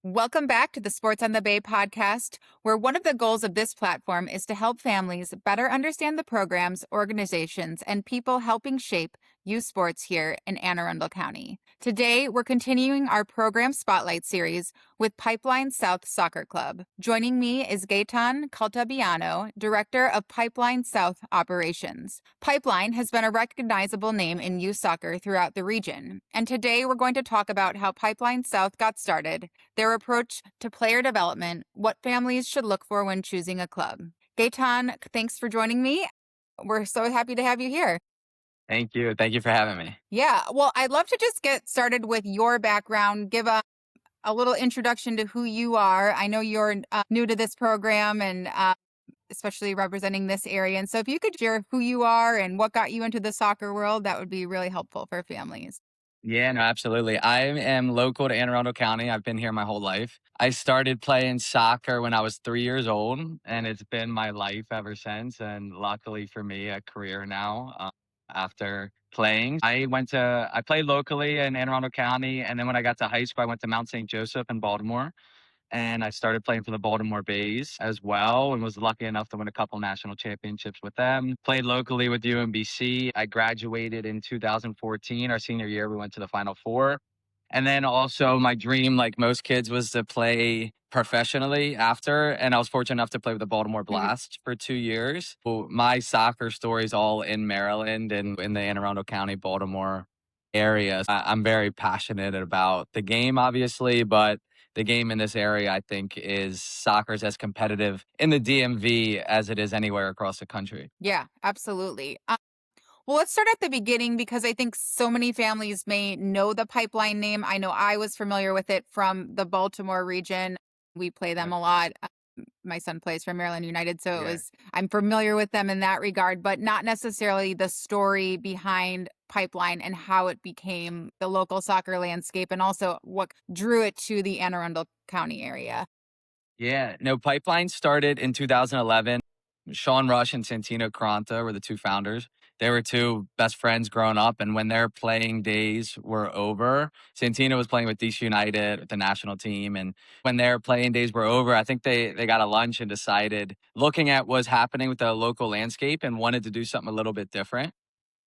Welcome back to the Sports on the Bay podcast, where one of the goals of this platform is to help families better understand the programs, organizations, and people helping shape youth sports here in Anne Arundel County. Today, we're continuing our program spotlight series with Pipeline South Soccer Club. Joining me is Geaton Caltabiano, Director of Pipeline South Operations. Pipeline has been a recognizable name in youth soccer throughout the region, and today we're going to talk about how Pipeline South got started, their approach to player development, what families should look for when choosing a club. Geaton, thanks for joining me. We're so happy to have you here. Thank you. Thank you for having me. Yeah, well, I'd love to just get started with your background, give a little introduction to who you are. I know you're new to this program and especially representing this area. And so if you could share who you are and what got you into the soccer world, that would be really helpful for families. Yeah, no, absolutely. I am local to Anne Arundel County. I've been here my whole life. I started playing soccer when I was 3 years old, and it's been my life ever since. And luckily for me, a career now after playing. I played locally in Anne Arundel County, and then when I got to high school, I went to Mount St. Joseph in Baltimore. And I started playing for the Baltimore Bays as well and was lucky enough to win a couple national championships with them. Played locally with UMBC. I graduated in 2014. Our senior year, we went to the Final Four. And then also my dream, like most kids, was to play professionally after. And I was fortunate enough to play with the Baltimore Blast for 2 years. Well, my soccer story is all in Maryland and in the Anne Arundel County, Baltimore area. I'm very passionate about the game, obviously, but the game in this area, I think, is soccer is as competitive in the DMV as it is anywhere across the country. Yeah, absolutely. Well, let's start at the beginning because I think so many families may know the Pipeline name. I know I was familiar with it from the Baltimore region. We play them a lot. My son plays for Maryland United, so Yeah. I'm familiar with them in that regard, but not necessarily the story behind Pipeline and how it became the local soccer landscape and also what drew it to the Anne Arundel County area. Yeah. No, Pipeline started in 2011. Sean Rush and Santino Caranta were the two founders. They were two best friends growing up. And when their playing days were over, Santino was playing with DC United, with the national team. And when their playing days were over, I think they got a lunch and decided, looking at what's happening with the local landscape and wanted to do something a little bit different.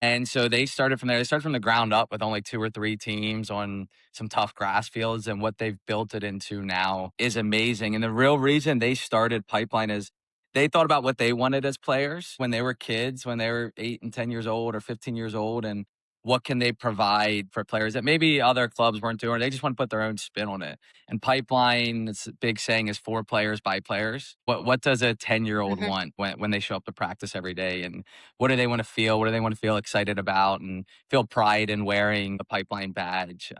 And so they started from there. They started from the ground up with only two or three teams on some tough grass fields. And what they've built it into now is amazing. And the real reason they started Pipeline is they thought about what they wanted as players when they were kids, when they were 8 and 10 years old or 15 years old, and what can they provide for players that maybe other clubs weren't doing. They just want to put their own spin on it. And Pipeline, it's a big saying, is for players by players. What does a 10-year-old Mhm. want when they show up to practice every day? And what do they want to feel? What do they want to feel excited about and feel pride in wearing the Pipeline badge?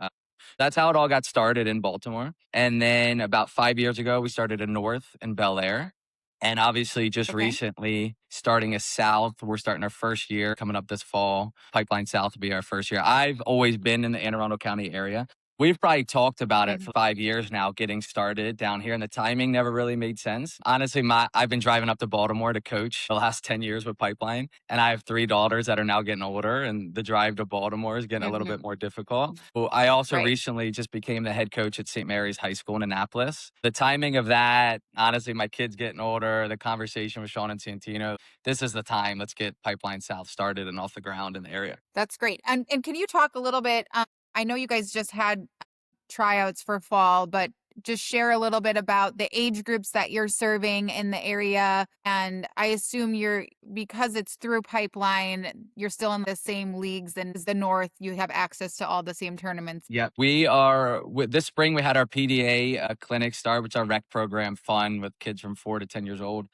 That's how it all got started in Baltimore. And then about 5 years ago, we started a North in Bel Air. And obviously, just Okay. recently, starting a South, we're starting our first year coming up this fall. Pipeline South will be our first year. I've always been in the Anne Arundel County area. We've probably talked about it Mhm. for 5 years now, getting started down here, and the timing never really made sense. Honestly, I've been driving up to Baltimore to coach the last 10 years with Pipeline, and I have three daughters that are now getting older, and the drive to Baltimore is getting a little bit Mhm. more difficult. Well, I also Right. recently just became the head coach at St. Mary's High School in Annapolis. The timing of that, honestly, my kids getting older, the conversation with Sean and Santino, this is the time. Let's get Pipeline South started and off the ground in the area. That's great. And can you talk a little bit? I know you guys just had tryouts for fall, but just share a little bit about the age groups that you're serving in the area. And I assume because it's through Pipeline, you're still in the same leagues and as the North, you have access to all the same tournaments. Yeah, we are. This spring, we had our PDA clinic start, which is our rec program, fun with kids from 4 to 10 years old.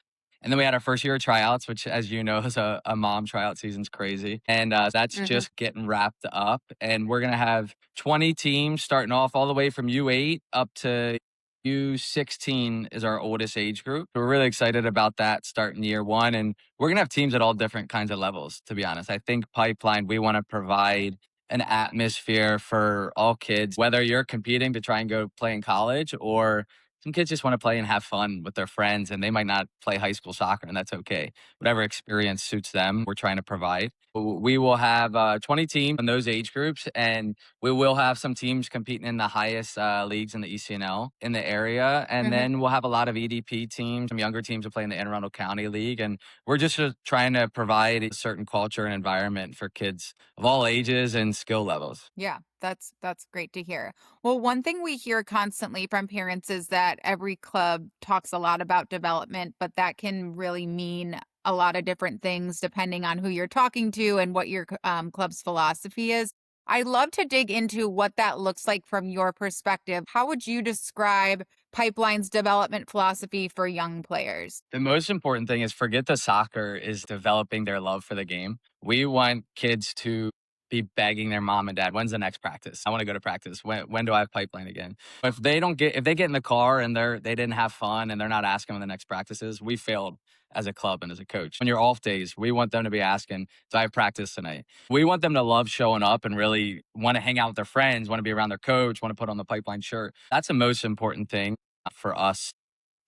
And then we had our first year of tryouts, which, as you know, is a mom tryout season's crazy. And that's Hmm. just getting wrapped up. And we're going to have 20 teams starting off all the way from U8 up to U16 is our oldest age group. So we're really excited about that starting year one. And we're going to have teams at all different kinds of levels, to be honest. I think Pipeline, we want to provide an atmosphere for all kids, whether you're competing to try and go play in college or Some kids just want to play and have fun with their friends, and they might not play high school soccer, and that's okay. Whatever experience suits them, we're trying to provide. We will have 20 teams in those age groups, and we will have some teams competing in the highest leagues in the ECNL in the area. And Mhm. then we'll have a lot of EDP teams, some younger teams that play in the Anne Arundel County League. And we're just trying to provide a certain culture and environment for kids of all ages and skill levels. Yeah, that's great to hear. Well, one thing we hear constantly from parents is that every club talks a lot about development, but that can really mean a lot of different things depending on who you're talking to and what your club's philosophy is. I'd love to dig into what that looks like from your perspective. How would you describe Pipeline's development philosophy for young players? The most important thing is forget the soccer is developing their love for the game. We want kids to be begging their mom and dad, when's the next practice? I want to go to practice. When do I have pipeline again? If they get in the car and they didn't have fun and they're not asking when the next practice is, we failed as a club and as a coach. On your off days, we want them to be asking, do I have practice tonight? We want them to love showing up and really want to hang out with their friends, want to be around their coach, want to put on the pipeline shirt. That's the most important thing for us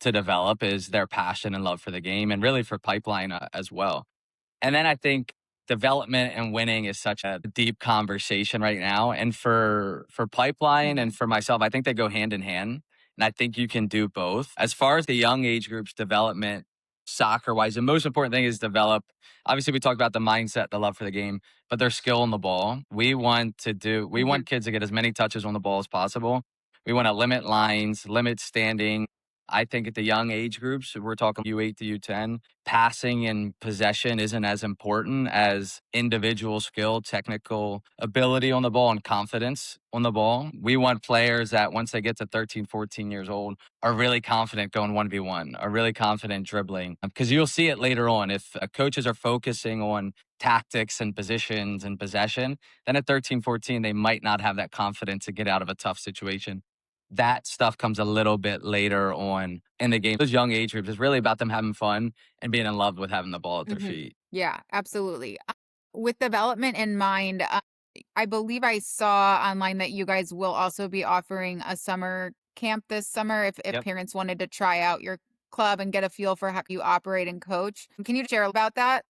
to develop is their passion and love for the game and really for pipeline as well. And then I think development and winning is such a deep conversation right now. And for pipeline and Mhm. for myself, I think they go hand in hand. And I think you can do both. As far as the young age groups development, soccer wise, the most important thing is develop. Obviously, we talked about the mindset, the love for the game, but their skill on the ball. We Mhm. want kids to get as many touches on the ball as possible. We want to limit lines, limit standing. I think at the young age groups, we're talking U8 to U10, passing and possession isn't as important as individual skill, technical ability on the ball, and confidence on the ball. We want players that once they get to 13, 14 years old are really confident going 1v1, are really confident dribbling. Because you'll see it later on. If coaches are focusing on tactics and positions and possession, then at 13, 14, they might not have that confidence to get out of a tough situation. That stuff comes a little bit later on in the game. Those young age groups is really about them having fun and being in love with having the ball at their Mhm. feet. Yeah, absolutely. With development in mind, I believe I saw online that you guys will also be offering a summer camp this summer if Yep. parents wanted to try out your club and get a feel for how you operate and coach. Can you share about that?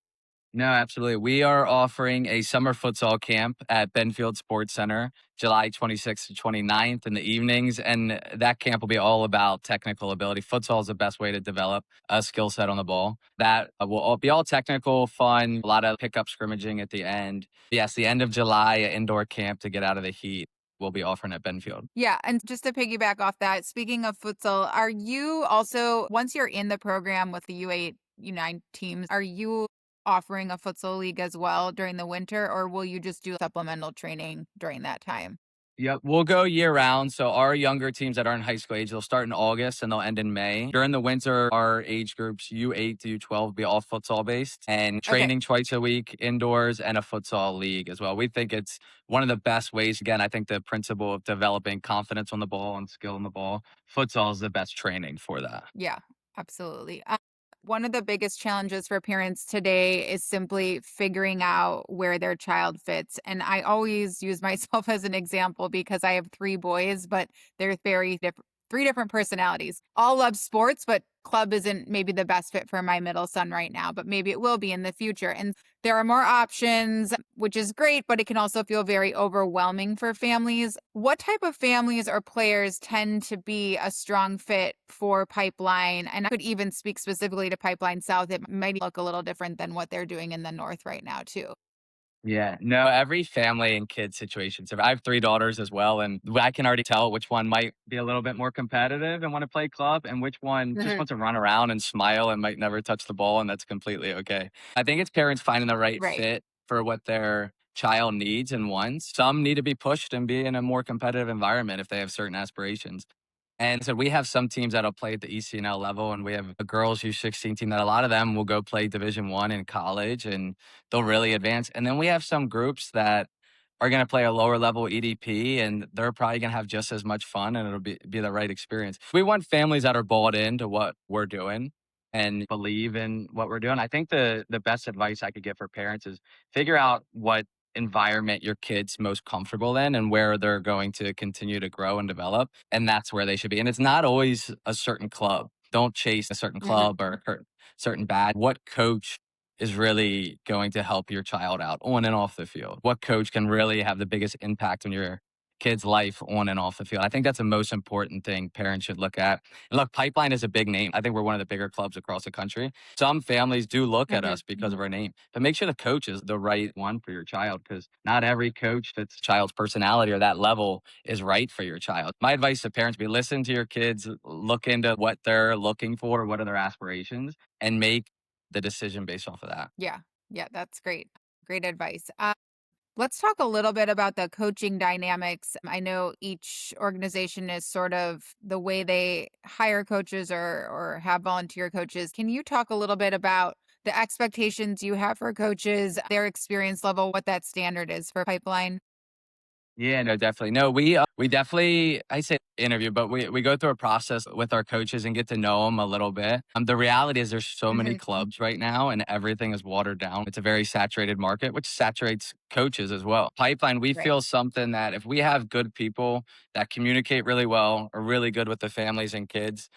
No, absolutely. We are offering a summer futsal camp at Benfield Sports Center, July 26th to 29th in the evenings. And that camp will be all about technical ability. Futsal is the best way to develop a skill set on the ball. That will all be all technical, fun, a lot of pickup scrimmaging at the end. Yes, the end of July, an indoor camp to get out of the heat. We'll be offering at Benfield. Yeah, and just to piggyback off that, speaking of futsal, are you also once you're in the program with the U8, U9 teams, are you offering a futsal league as well during the winter or will you just do supplemental training during that time? Yep, we'll go year round. So our younger teams that are in high school age, they'll start in August and they'll end in May. During the winter, our age groups U8 to U12 be all futsal based and Okay. training twice a week indoors and a futsal league as well. We think it's one of the best ways. Again, I think the principle of developing confidence on the ball and skill on the ball, futsal is the best training for that. Yeah, absolutely. One of the biggest challenges for parents today is simply figuring out where their child fits. And I always use myself as an example because I have three boys, but they're very different, three different personalities. All love sports, but club isn't maybe the best fit for my middle son right now, but maybe it will be in the future. And there are more options, which is great, but it can also feel very overwhelming for families. What type of families or players tend to be a strong fit for Pipeline? And I could even speak specifically to Pipeline South. It might look a little different than what they're doing in the North right now, too. Yeah, no, every family and kid situation. So I have 3 daughters as well, and I can already tell which one might be a little bit more competitive and wanna play club, and which one just Mhm. wants to run around and smile and might never touch the ball, and that's completely okay. I think it's parents finding the right Right. fit for what their child needs and wants. Some need to be pushed and be in a more competitive environment if they have certain aspirations. And so we have some teams that'll play at the ECNL level, and we have a girls U16 team that a lot of them will go play Division 1 in college, and they'll really advance. And then we have some groups that are going to play a lower level EDP, and they're probably going to have just as much fun, and it'll be the right experience. We want families that are bought into what we're doing and believe in what we're doing. I think the best advice I could give for parents is figure out what environment your kid's most comfortable in and where they're going to continue to grow and develop. And that's where they should be. And it's not always a certain club. Don't chase a certain Mhm. club or a certain bad. What coach is really going to help your child out on and off the field? What coach can really have the biggest impact on your kid's life on and off the field? I think that's the most important thing parents should look at. And look, Pipeline is a big name. I think we're one of the bigger clubs across the country. Some families do look at Mhm. us because of our name, but make sure the coach is the right one for your child because not every coach fits the child's personality or that level is right for your child. My advice to parents be listen to your kids, look into what they're looking for, what are their aspirations, and make the decision based off of that. Yeah. Yeah, that's great. Great advice. Let's talk a little bit about the coaching dynamics. I know each organization is sort of the way they hire coaches or have volunteer coaches. Can you talk a little bit about the expectations you have for coaches, their experience level, what that standard is for Pipeline? Yeah, no, definitely. No, we definitely I say interview, but we go through a process with our coaches and get to know them a little bit. The reality is there's so many Mhm. clubs right now and everything is watered down. It's a very saturated market, which saturates coaches as well. Pipeline, we Right. feel something that if we have good people that communicate really well, are really good with the families and kids,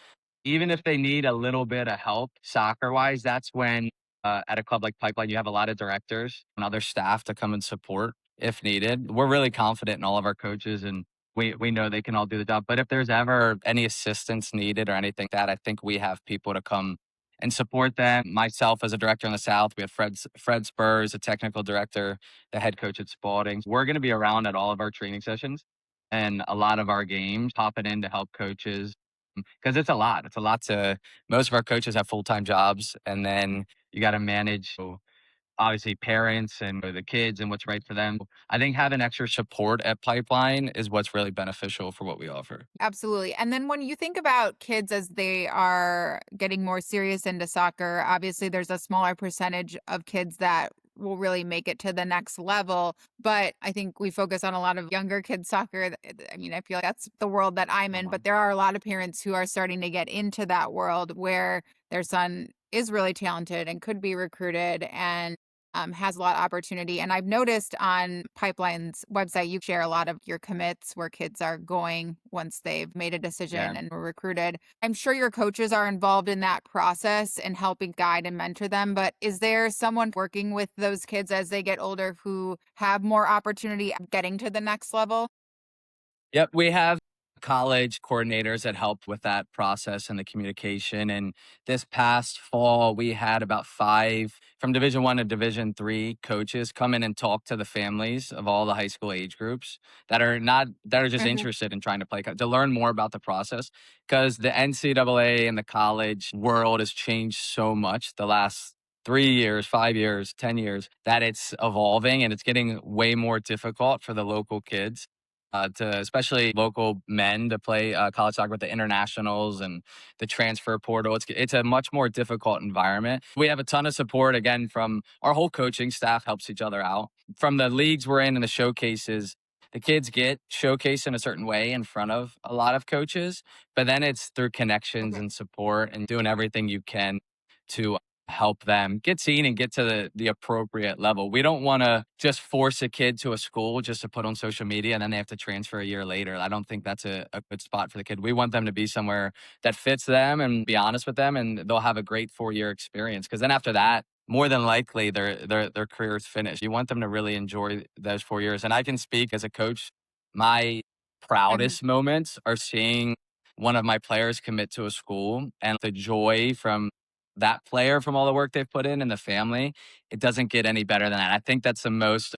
even if they need a little bit of help soccer wise, that's when at a club like Pipeline, you have a lot of directors and other staff to come and support if needed. We're really confident in all of our coaches and we know they can all do the job. But if there's ever any assistance needed or anything like that, I think we have people to come and support them. Myself as a director in the South, we have Fred Spurs, a technical director, the head coach at Spalding. We're going to be around at all of our training sessions and a lot of our games, popping in to help coaches because it's a lot. It's a lot to most of our coaches have full-time jobs and then you got to manage obviously parents and the kids and what's right for them. I think having extra support at Pipeline is what's really beneficial for what we offer. Absolutely. And then when you think about kids as they are getting more serious into soccer, obviously there's a smaller percentage of kids that will really make it to the next level. But I think we focus on a lot of younger kids soccer. I mean, I feel like that's the world that I'm in, Uh-huh. but there are a lot of parents who are starting to get into that world where their son is really talented and could be recruited and has a lot of opportunity. And I've noticed on Pipeline's website, you share a lot of your commits where kids are going once they've made a Yeah. decision and were recruited. I'm sure your coaches are involved in that process and helping guide and mentor them. But is there someone working with those kids as they get older who have more opportunity at getting to the next level? Yep, we have college coordinators that help with that process and the communication. And this past fall, we had about 5 from Division 1 to Division 3 coaches come in and talk to the families of all the high school age groups that are just Mhm. interested in trying to play to learn more about the process because the NCAA and the college world has changed so much the last 3 years, 5 years, 10 years that it's evolving and it's getting way more difficult for the local kids to especially local men to play college soccer with the internationals and the transfer portal. It's a much more difficult environment. We have a ton of support again from our whole coaching staff helps each other out from the leagues we're in and the showcases. The kids get showcased in a certain way in front of a lot of coaches, but then it's through connections Okay. and support and doing everything you can to help them get seen and get to the appropriate level. We don't want to just force a kid to a school just to put on social media and then they have to transfer a year later. I don't think that's a good spot for the kid. We want them to be somewhere that fits them and be honest with them and they'll have a great 4 year experience. Cause then after that, more than likely their career is finished. You want them to really enjoy those 4 years. And I can speak as a coach, my Mhm. proudest moments are seeing one of my players commit to a school and the joy from that player from all the work they've put in and the family, it doesn't get any better than that. I think that's the most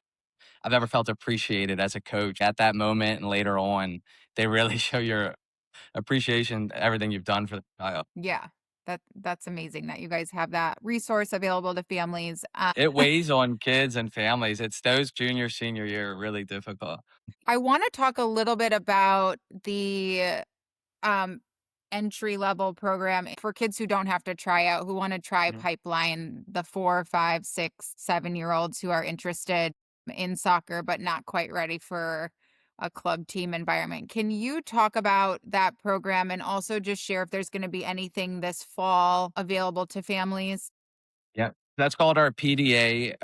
I've ever felt appreciated as a coach at that moment and later on. They really show your appreciation, everything you've done for the child. Yeah. That's amazing that you guys have that resource available to families. It weighs on kids and families. It's those junior, senior year are really difficult. I want to talk a little bit about the um, entry level program for kids who don't have to try out, who want to try Mhm. Pipeline, the 4, 5, 6, 7-year-olds who are interested in soccer but not quite ready for a club team environment. Can you talk about that program and also just share if there's going to be anything this fall available to families? Yep. That's called our PDA.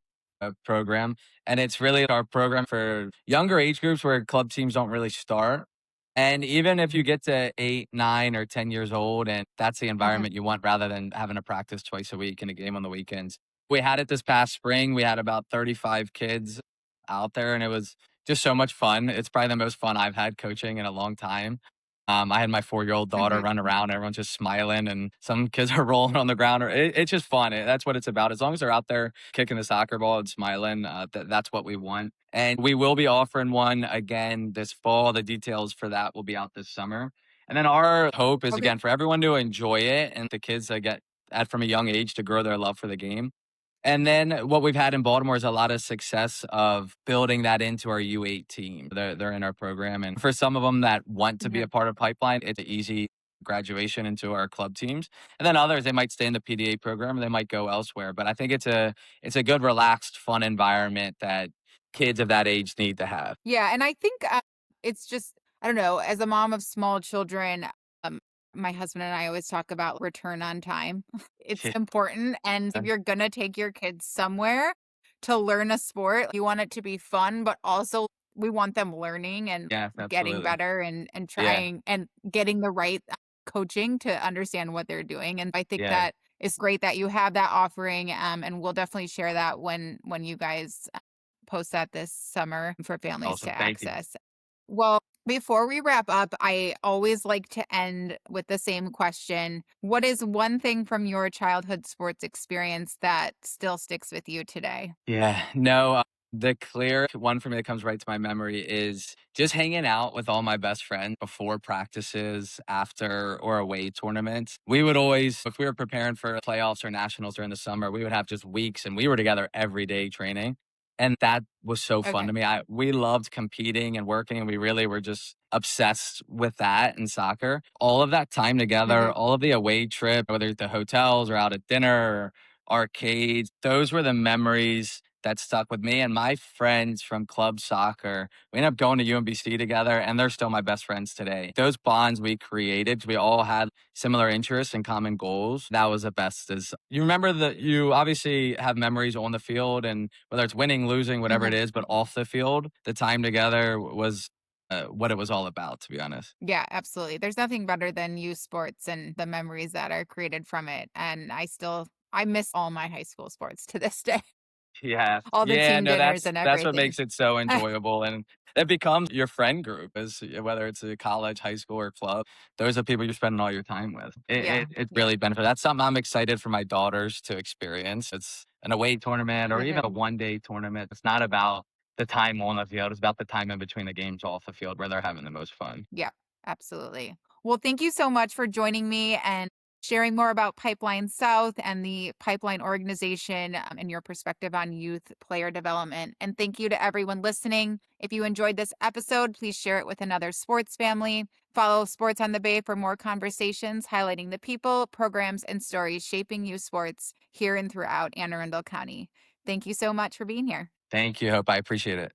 program, and it's really our program for younger age groups where club teams don't really start. And even if you get to 8, 9, or 10 years old, and that's the Mhm. environment you want rather than having to practice twice a week and a game on the weekends. We had it this past spring. We had about 35 kids out there, and it was just so much fun. It's probably the most fun I've had coaching in a long time. I had my 4-year-old daughter Mhm. run around, everyone's just smiling, and some kids are rolling on the ground. Or it's just fun. That's what it's about. As long as they're out there kicking the soccer ball and smiling, that's what we want. And we will be offering one again this fall. The details for that will be out this summer. And then our hope is Okay. again for everyone to enjoy it and the kids that get at from a young age to grow their love for the game. And then what we've had in Baltimore is a lot of success of building that into our U8 team. They're in our program. And for some of them that want to be Mhm. a part of Pipeline, it's an easy graduation into our club teams. And then others, they might stay in the PDA program, or they might go elsewhere. But I think it's a good, relaxed, fun environment that kids of that age need to have. Yeah, and I think, it's just I don't know, as a mom of small children, um, my husband and I always talk about return on time. It's important, and if you're gonna take your kids somewhere to learn a sport, you want it to be fun, but also we want them learning and Yes, getting absolutely. better and Yeah, trying and getting the right, coaching to understand what they're doing, and I think yeah. that it's great that you have that offering, and we'll definitely share that when you guys post that this summer for families Awesome. to Thank you. access. Well, before we wrap up, I always like to end with the same question. What is one thing from your childhood sports experience that still sticks with you today? Yeah, no, the clear one for me that comes right to my memory is just hanging out with all my best friends before practices, after, or away tournaments. We would always, if we were preparing for playoffs or nationals during the summer, we would have just weeks and we were together every day training. And that was so fun Okay. to me. We loved competing and working, and we really were just obsessed with that and soccer. All of that time together, Mhm. all of the away trip, whether at the hotels or out at dinner, arcades. Those were the memories that stuck with me and my friends from club soccer. We ended up going to UMBC together, and they're still my best friends today. Those bonds we created, we all had similar interests and common goals. That was the best. Is you remember that you obviously have memories on the field, and whether it's winning, losing, whatever it Mhm. is, but off the field, the time together was what it was all about. To be honest. Yeah, absolutely. There's nothing better than youth sports and the memories that are created from it. And I miss all my high school sports to this day, Yeah. all the Yeah, team no, dinners that's and that's what everything. makes it so enjoyable, and it becomes your friend group as whether it's a college, high school, or club. Those are people you're spending all your time with. Yeah. It's Yeah. really benefit. That's something I'm excited for my daughters to experience. It's an away tournament or even Mhm. a one-day tournament. It's not about the time on the field, it's about the time in between the games off the field where they're having the most fun. Yeah, absolutely. Well, thank you so much for joining me and sharing more about Pipeline South and the Pipeline organization and your perspective on youth player development. And thank you to everyone listening. If you enjoyed this episode, please share it with another sports family. Follow Sports on the Bay for more conversations highlighting the people, programs, and stories shaping youth sports here and throughout Anne Arundel County. Thank you so much for being here. Thank you. Hope I appreciate it.